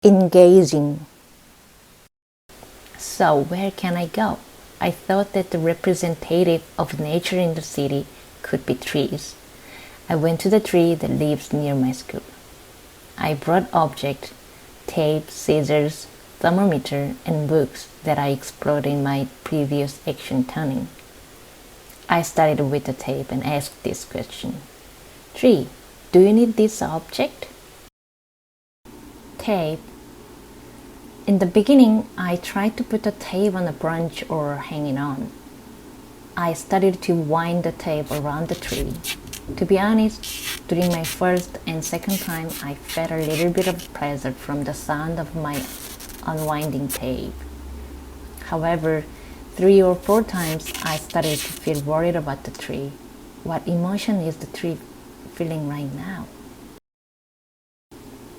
Engaging. So where can I go? I thought that the representative of nature in the city could be trees. I went to the tree that lives near my school. I brought objects, tape, scissors, thermometer, and books that I explored in my previous action turning. I started with the tape and asked this question. Tree, do you need this object? Tape. In the beginning, I tried to put the tape on a branch or hang it on. I started to wind the tape around the tree. To be honest, during my first and second time, I felt a little bit of pleasure from the sound of my unwinding tape. However, 3 or 4 times, I started to feel worried about the tree. What emotion is the tree feeling right now?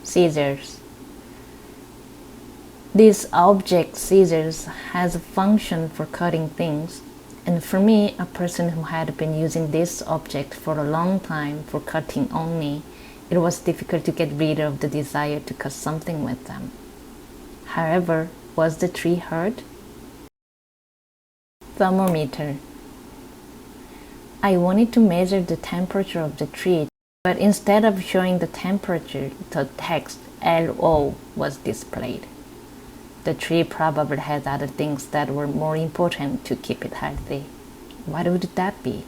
Scissors. This object, scissors, has a function for cutting things, and for me, a person who had been using this object for a long time for cutting only, it was difficult to get rid of the desire to cut something with them. However, was the tree hurt? Thermometer. I wanted to measure the temperature of the tree, but instead of showing the temperature, the text LO was displayed. The tree probably had other things that were more important to keep it healthy. What would that be?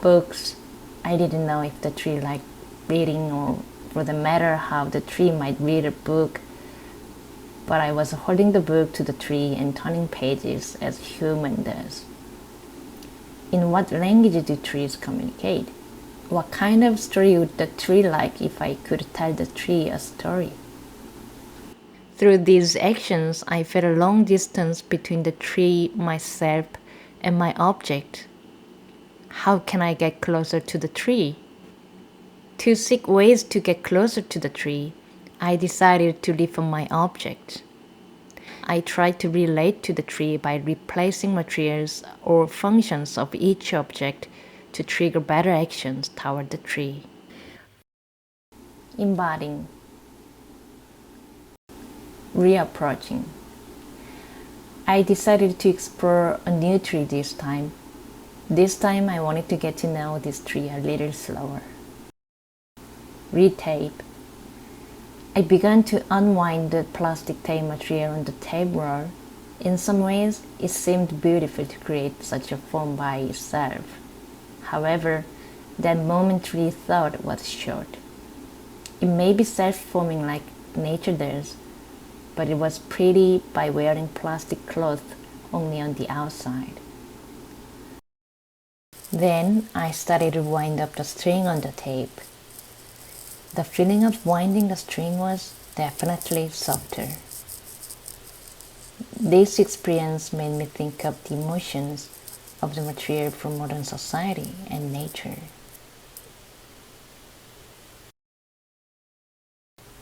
Books. I didn't know if the tree liked reading or for the matter how the tree might read a book, but I was holding the book to the tree and turning pages as human does. In what language do trees communicate? What kind of story would the tree like if I could tell the tree a story? Through these actions, I felt a long distance between the tree, myself, and my object. How can I get closer to the tree? To seek ways to get closer to the tree, I decided to live on my object. I tried to relate to the tree by replacing materials or functions of each object to trigger better actions toward the tree. Embodying. Reapproaching. I decided to explore a new tree this time. This time I wanted to get to know this tree a little slower. Retape. I began to unwind the plastic tape material on the tape roll. In some ways, it seemed beautiful to create such a form by itself. However, that momentary thought was short. It may be self-forming like nature does, but it was pretty by wearing plastic cloth only on the outside. Then I started to wind up the string on the tape. The feeling of winding the string was definitely softer. This experience made me think of the emotions of the material from modern society and nature.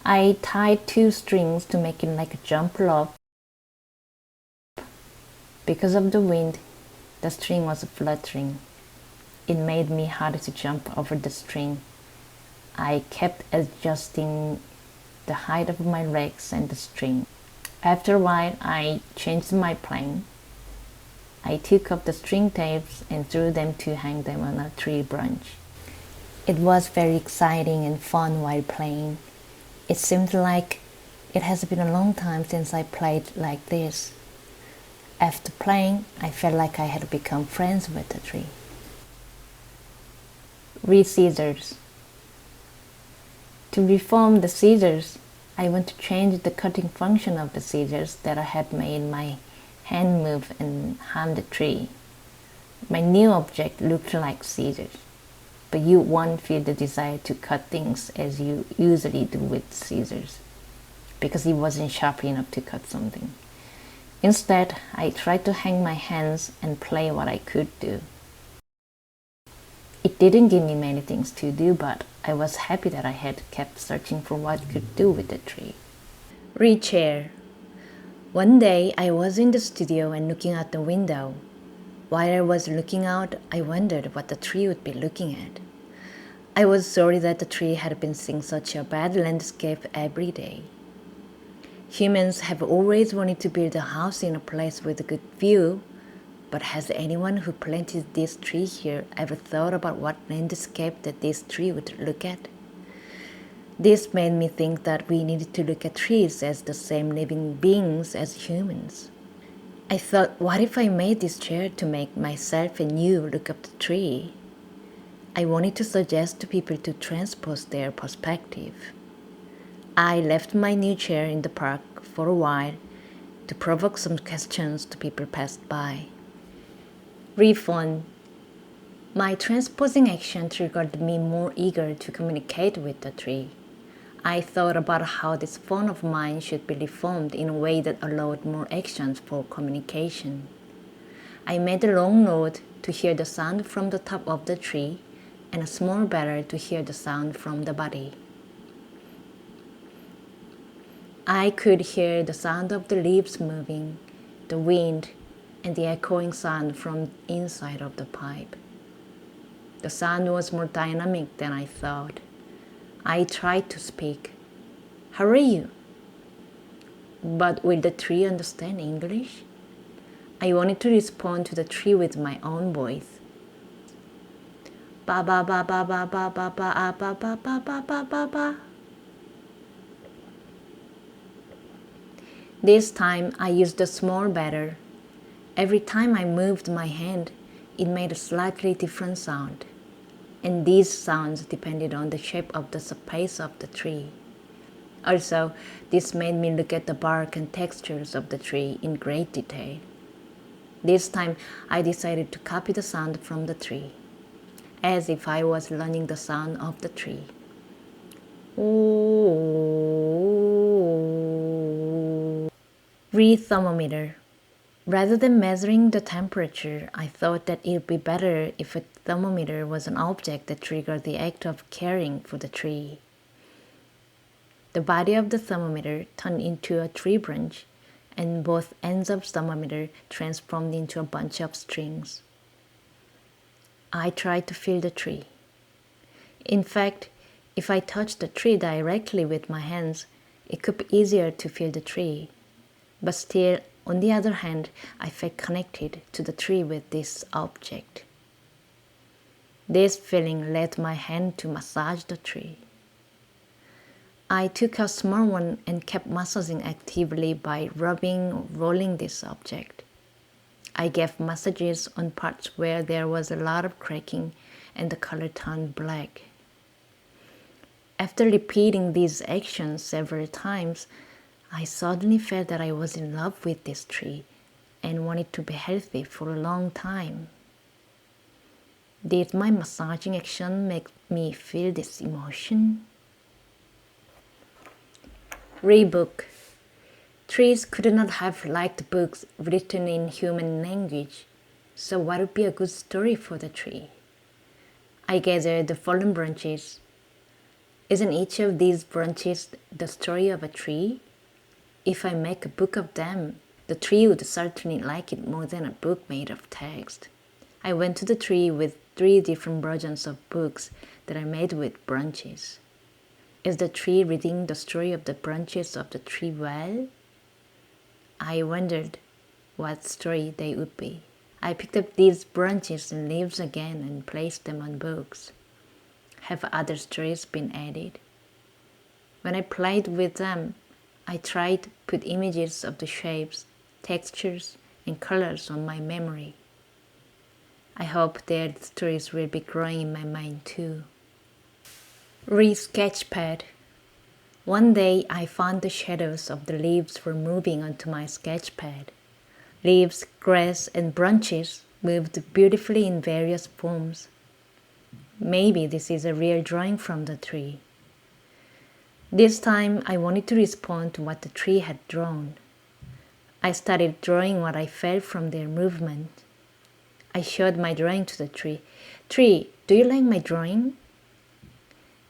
I tied 2 strings to make it like a jump rope. Because of the wind, the string was fluttering. It made me hard to jump over the string. I kept adjusting the height of my legs and the string. After a while, I changed my plan. I took up the string tapes and threw them to hang them on a tree branch. It was very exciting and fun while playing. It seemed like it has been a long time since I played like this. After playing, I felt like I had become friends with the tree. Re-scissors. To reform the scissors, I want to change the cutting function of the scissors that I had made my hand move and harm the tree. My new object looked like scissors, but you won't feel the desire to cut things as you usually do with scissors, because it wasn't sharp enough to cut something. Instead, I tried to hang my hands and play what I could do. It didn't give me many things to do, but I was happy that I had kept searching for what I could do with the tree. Re-chair. One day, I was in the studio and looking out the window. While I was looking out, I wondered what the tree would be looking at. I was sorry that the tree had been seeing such a bad landscape every day. Humans have always wanted to build a house in a place with a good view, but has anyone who planted this tree here ever thought about what landscape that this tree would look at? This made me think that we needed to look at trees as the same living beings as humans. I thought, what if I made this chair to make myself and you look up the tree? I wanted to suggest to people to transpose their perspective. I left my new chair in the park for a while to provoke some questions to people passed by. Refund. My transposing action triggered me more eager to communicate with the tree. I thought about how this phone of mine should be reformed in a way that allowed more actions for communication. I made a long note to hear the sound from the top of the tree and a small bell to hear the sound from the body. I could hear the sound of the leaves moving, the wind, and the echoing sound from inside of the pipe. The sound was more dynamic than I thought. I tried to speak. How are you? But will the tree understand English? I wanted to respond to the tree with my own voice. Ba ba ba ba ba ba ba ba ba ba ba ba ba ba ba. This time I used a small bell. Every time I moved my hand, it made a slightly different sound. And these sounds depended on the shape of the space of the tree. Also, this made me look at the bark and textures of the tree in great detail. This time I decided to copy the sound from the tree, as if I was learning the sound of the tree. Read thermometer. Rather than measuring the temperature, I thought that it would be better if a thermometer was an object that triggered the act of caring for the tree. The body of the thermometer turned into a tree branch, and both ends of the thermometer transformed into a bunch of strings. I tried to feel the tree. In fact, if I touched the tree directly with my hands, it could be easier to feel the tree. But still, on the other hand, I felt connected to the tree with this object. This feeling led my hand to massage the tree. I took a small one and kept massaging actively by rubbing or rolling this object. I gave massages on parts where there was a lot of cracking and the color turned black. After repeating these actions several times, I suddenly felt that I was in love with this tree and wanted to be healthy for a long time. Did my massaging action make me feel this emotion? Read book. Trees could not have liked books written in human language, so what would be a good story for the tree? I gathered the fallen branches. Isn't each of these branches the story of a tree? If I make a book of them, the tree would certainly like it more than a book made of text. I went to the tree with 3 different versions of books that I made with branches. Is the tree reading the story of the branches of the tree well? I wondered what story they would be. I picked up these branches and leaves again and placed them on books. Have other stories been added? When I played with them, I tried to put images of the shapes, textures, and colors on my memory. I hope their stories will be growing in my mind too. Read sketchpad. One day I found the shadows of the leaves were moving onto my sketchpad. Leaves, grass, and branches moved beautifully in various forms. Maybe this is a real drawing from the tree. This time I wanted to respond to what the tree had drawn. I started drawing what I felt from their movement. I showed my drawing to the tree. Tree, do you like my drawing?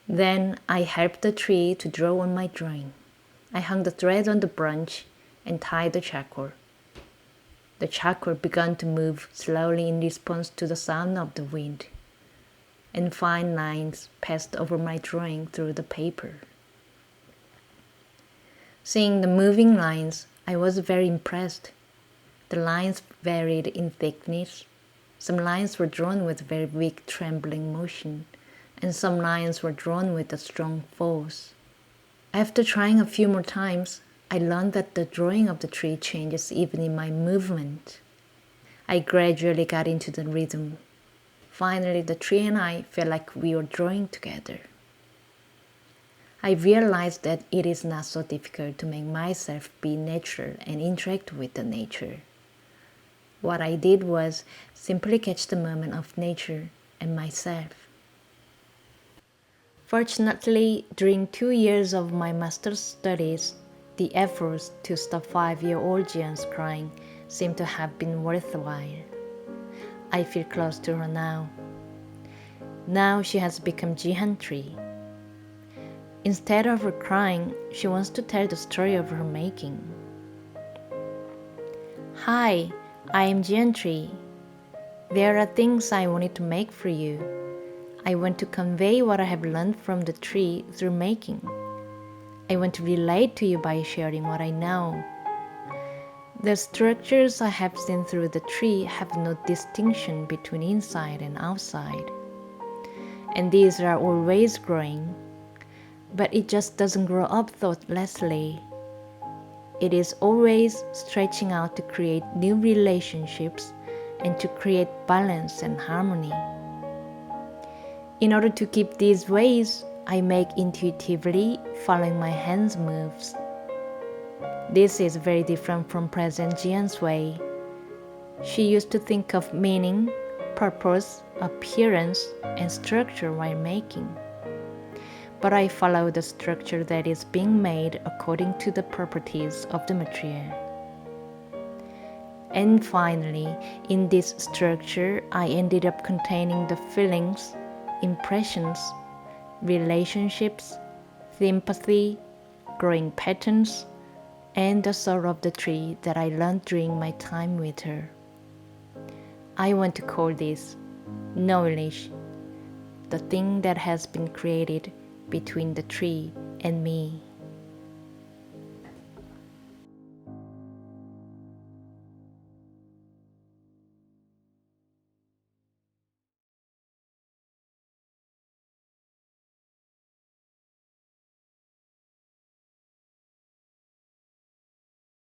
Then I helped the tree to draw on my drawing. I hung the thread on the branch and tied the charcoal. The charcoal began to move slowly in response to the sound of the wind. and fine lines passed over my drawing through the paper. Seeing the moving lines, I was very impressed. The lines varied in thickness. Some lines were drawn with very weak trembling motion, and some lines were drawn with a strong force. After trying a few more times, I learned that the drawing of the tree changes even in my movement. I gradually got into the rhythm. Finally, the tree and I felt like we were drawing together. I realized that it is not so difficult to make myself be natural and interact with the nature. What I did was simply catch the moment of nature and myself. Fortunately, during 2 years of my master's studies, the efforts to stop 5-year-old Jian's crying seem to have been worthwhile. I feel close to her now. Now she has become Jihan tree. Instead of her crying, she wants to tell the story of her making. Hi, I am Jian tree. There are things I wanted to make for you. I want to convey what I have learned from the tree through making. I want to relate to you by sharing what I know. The structures I have seen through the tree have no distinction between inside and outside. And these are always growing, but it just doesn't grow up thoughtlessly. It is always stretching out to create new relationships and to create balance and harmony. In order to keep these ways, I make intuitively, following my hands' moves. This is very different from present Jian's way. She used to think of meaning, purpose, appearance, and structure while making. But I follow the structure that is being made according to the properties of the material. And finally, in this structure, I ended up containing the feelings, impressions, relationships, sympathy, growing patterns, and the soul of the tree that I learned during my time with her. I want to call this knowledge, the thing that has been created between the tree and me.